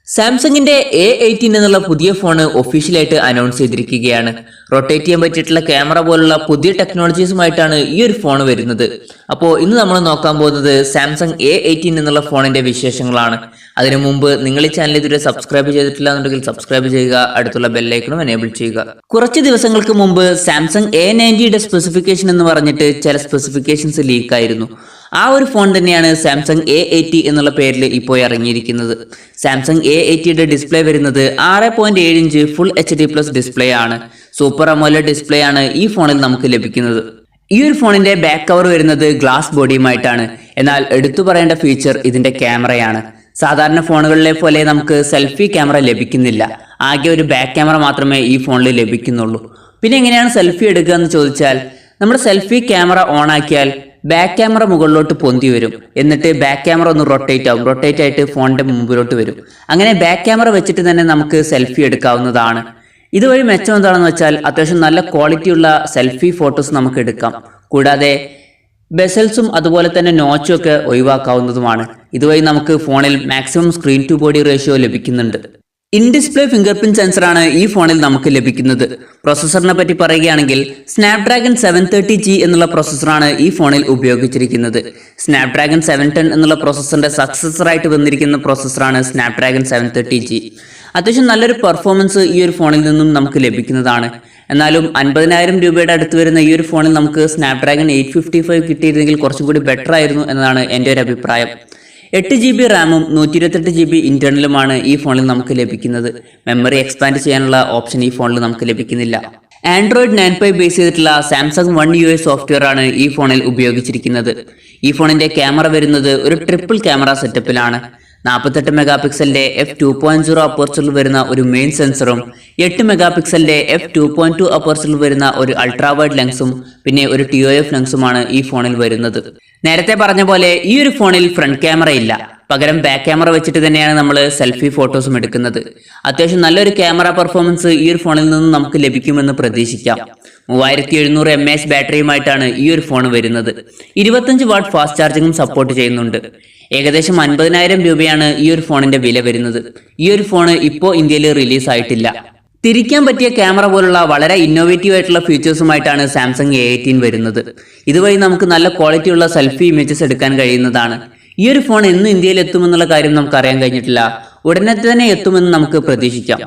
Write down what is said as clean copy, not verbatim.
സാംസങ്ങിന്റെ A80 എന്നുള്ള പുതിയ ഫോൺ ഒഫീഷ്യലായിട്ട് അനൗൺസ് ചെയ്തിരിക്കുകയാണ്. റൊട്ടേറ്റ് ചെയ്യാൻ പറ്റിയിട്ടുള്ള ക്യാമറ പോലുള്ള പുതിയ ടെക്നോളജീസുമായിട്ടാണ് ഈ ഒരു ഫോൺ വരുന്നത്. അപ്പോൾ ഇന്ന് നമ്മൾ നോക്കാൻ പോകുന്നത് സാംസങ് A80 എന്നുള്ള ഫോണിന്റെ വിശേഷങ്ങളാണ്. അതിനു മുമ്പ് നിങ്ങൾ ഈ ചാനൽ ഇതുവരെ സബ്സ്ക്രൈബ് ചെയ്തിട്ടില്ല എന്നുണ്ടെങ്കിൽ സബ്സ്ക്രൈബ് ചെയ്യുക, അടുത്തുള്ള ബെല്ലൈക്കണും എനേബിൾ ചെയ്യുക. കുറച്ച് ദിവസങ്ങൾക്ക് മുമ്പ് സാംസങ് A90യുടെ സ്പെസിഫിക്കേഷൻ എന്ന് പറഞ്ഞിട്ട് ചില സ്പെസിഫിക്കേഷൻസ് ലീക്ക് ആയിരുന്നു. ആ ഒരു ഫോൺ തന്നെയാണ് സാംസങ് A80 എന്നുള്ള പേരിൽ ഇപ്പോൾ ഇറങ്ങിയിരിക്കുന്നത്. സാംസങ് A80യുടെ ഡിസ്പ്ലേ വരുന്നത് 6.7 ഇഞ്ച് ഫുൾ HD+ ഡിസ്പ്ലേ ആണ്. സൂപ്പർ അമോലെഡ് ഡിസ്പ്ലേ ആണ് ഈ ഫോണിൽ നമുക്ക് ലഭിക്കുന്നത്. ഈ ഒരു ഫോണിന്റെ ബാക്ക് കവർ വരുന്നത് ഗ്ലാസ് ബോഡിയുമായിട്ടാണ്. എന്നാൽ എടുത്തു പറയേണ്ട ഫീച്ചർ ഇതിന്റെ ക്യാമറയാണ്. സാധാരണ ഫോണുകളിലെ പോലെ നമുക്ക് സെൽഫി ക്യാമറ ലഭിക്കുന്നില്ല. ആകെ ഒരു ബാക്ക് ക്യാമറ മാത്രമേ ഈ ഫോണിൽ ലഭിക്കുന്നുള്ളൂ. പിന്നെ എങ്ങനെയാണ് സെൽഫി എടുക്കുക എന്ന് ചോദിച്ചാൽ, നമ്മുടെ സെൽഫി ക്യാമറ ഓൺ ആക്കിയാൽ ബാക്ക് ക്യാമറ മുകളിലോട്ട് പൊന്തി വരും. എന്നിട്ട് ബാക്ക് ക്യാമറ ഒന്ന് റൊട്ടേറ്റ് ആവും. റൊട്ടേറ്റ് ആയിട്ട് ഫോണിന്റെ മുമ്പിലോട്ട് വരും. അങ്ങനെ ബാക്ക് ക്യാമറ വെച്ചിട്ട് തന്നെ നമുക്ക് സെൽഫി എടുക്കാവുന്നതാണ്. ഇതുവഴി മെച്ചം എന്താണെന്ന് വെച്ചാൽ അത്യാവശ്യം നല്ല ക്വാളിറ്റിയുള്ള സെൽഫി ഫോട്ടോസ് നമുക്ക് എടുക്കാം. കൂടാതെ ബെസൽസും അതുപോലെ തന്നെ നോച്ചും ഒക്കെ ഒഴിവാക്കാവുന്നതുമാണ്. ഇതുവഴി നമുക്ക് ഫോണിൽ maximum screen to body ratio ലഭിക്കുന്നുണ്ട്. ഇൻ ഡിസ്പ്ലേ ഫിംഗർ പ്രിന്റ് സെൻസറാണ് ഈ ഫോണിൽ നമുക്ക് ലഭിക്കുന്നത്. പ്രോസസ്സറിനെ പറ്റി പറയുകയാണെങ്കിൽ സ്നാപ്ഡ്രാഗൺ 730G എന്നുള്ള പ്രോസസ്സറാണ് ഈ ഫോണിൽ ഉപയോഗിച്ചിരിക്കുന്നത്. സ്നാപ്ഡ്രാഗൺ 710 എന്നുള്ള പ്രോസസ്സറിന്റെ സക്സസറായിട്ട് വന്നിരിക്കുന്ന പ്രോസസ്സറാണ് സ്നാപ്ഡ്രാഗൺ 730G. അത്യാവശ്യം നല്ലൊരു പെർഫോമൻസ് ഈ ഒരു ഫോണിൽ നിന്നും നമുക്ക് ലഭിക്കുന്നതാണ്. എന്നാലും 50,000 രൂപയുടെ അടുത്ത് വരുന്ന ഈ ഒരു ഫോണിൽ നമുക്ക് സ്നാപ്ഡ്രാഗൺ 855 കിട്ടിയിരുന്നെങ്കിൽ കുറച്ചും കൂടി ബെറ്റർ ആയിരുന്നു എന്നതാണ് എൻ്റെ ഒരു അഭിപ്രായം. 8GB റാമും 128GB ഇന്റർണലുമാണ് ഈ ഫോണിൽ നമുക്ക് ലഭിക്കുന്നത്. മെമ്മറി എക്സ്പാൻഡ് ചെയ്യാനുള്ള ഓപ്ഷൻ ഈ ഫോണിൽ നമുക്ക് ലഭിക്കുന്നില്ല. ആൻഡ്രോയിഡ് 9 ബേസ് ചെയ്തിട്ടുള്ള സാംസങ് One UI സോഫ്റ്റ്വെയർ ആണ് ഈ ഫോണിൽ ഉപയോഗിച്ചിരിക്കുന്നത്. ഈ ഫോണിന്റെ ക്യാമറ വരുന്നത് ഒരു ട്രിപ്പിൾ ക്യാമറ സെറ്റപ്പിലാണ്. 48 മെഗാപിക്സലിന്റെ f2.0 അപ്പർച്ചറിൽ വരുന്ന ഒരു മെയിൻ സെൻസറും 8 മെഗാപിക്സലിന്റെ f2.2 അപ്പർച്ചറിൽ വരുന്ന ഒരു അൾട്രാ വൈഡ് ലെൻസും പിന്നെ ഒരു TOF ലെൻസുമാണ് ഈ ഫോണിൽ വരുന്നത്. നേരത്തെ പറഞ്ഞ പോലെ ഈ ഒരു ഫോണിൽ ഫ്രണ്ട് ക്യാമറ ഇല്ല. പകരം ബാക്ക് ക്യാമറ വെച്ചിട്ട് തന്നെയാണ് നമ്മൾ സെൽഫി ഫോട്ടോസും എടുക്കുന്നത്. അത്യാവശ്യം നല്ലൊരു ക്യാമറ പെർഫോമൻസ് ഈ ഒരു ഫോണിൽ നിന്നും നമുക്ക് ലഭിക്കുമെന്ന് പ്രതീക്ഷിക്കാം. 3700 mAh ബാറ്ററിയുമായിട്ടാണ് ഈ ഒരു ഫോൺ വരുന്നത്. 25 വാട്ട് ഫാസ്റ്റ് ചാർജിങ്ങും സപ്പോർട്ട് ചെയ്യുന്നുണ്ട്. ഏകദേശം 50,000 രൂപയാണ് ഈ ഒരു ഫോണിന്റെ വില വരുന്നത്. ഈ ഒരു ഫോൺ ഇപ്പോൾ ഇന്ത്യയിൽ റിലീസ് ആയിട്ടില്ല. തിരിക്കാൻ പറ്റിയ ക്യാമറ പോലുള്ള വളരെ ഇന്നോവേറ്റീവ് ആയിട്ടുള്ള ഫീച്ചേഴ്സുമായിട്ടാണ് സാംസങ് A18 വരുന്നത്. ഇതുവഴി നമുക്ക് നല്ല ക്വാളിറ്റിയുള്ള സെൽഫി ഇമേജസ് എടുക്കാൻ കഴിയുന്നതാണ്. ഈ ഒരു ഫോൺ എന്ന് ഇന്ത്യയിൽ എത്തുമെന്നുള്ള കാര്യം നമുക്ക് അറിയാൻ കഴിഞ്ഞിട്ടില്ല. ഉടനെ തന്നെ എത്തുമെന്ന് നമുക്ക് പ്രതീക്ഷിക്കാം.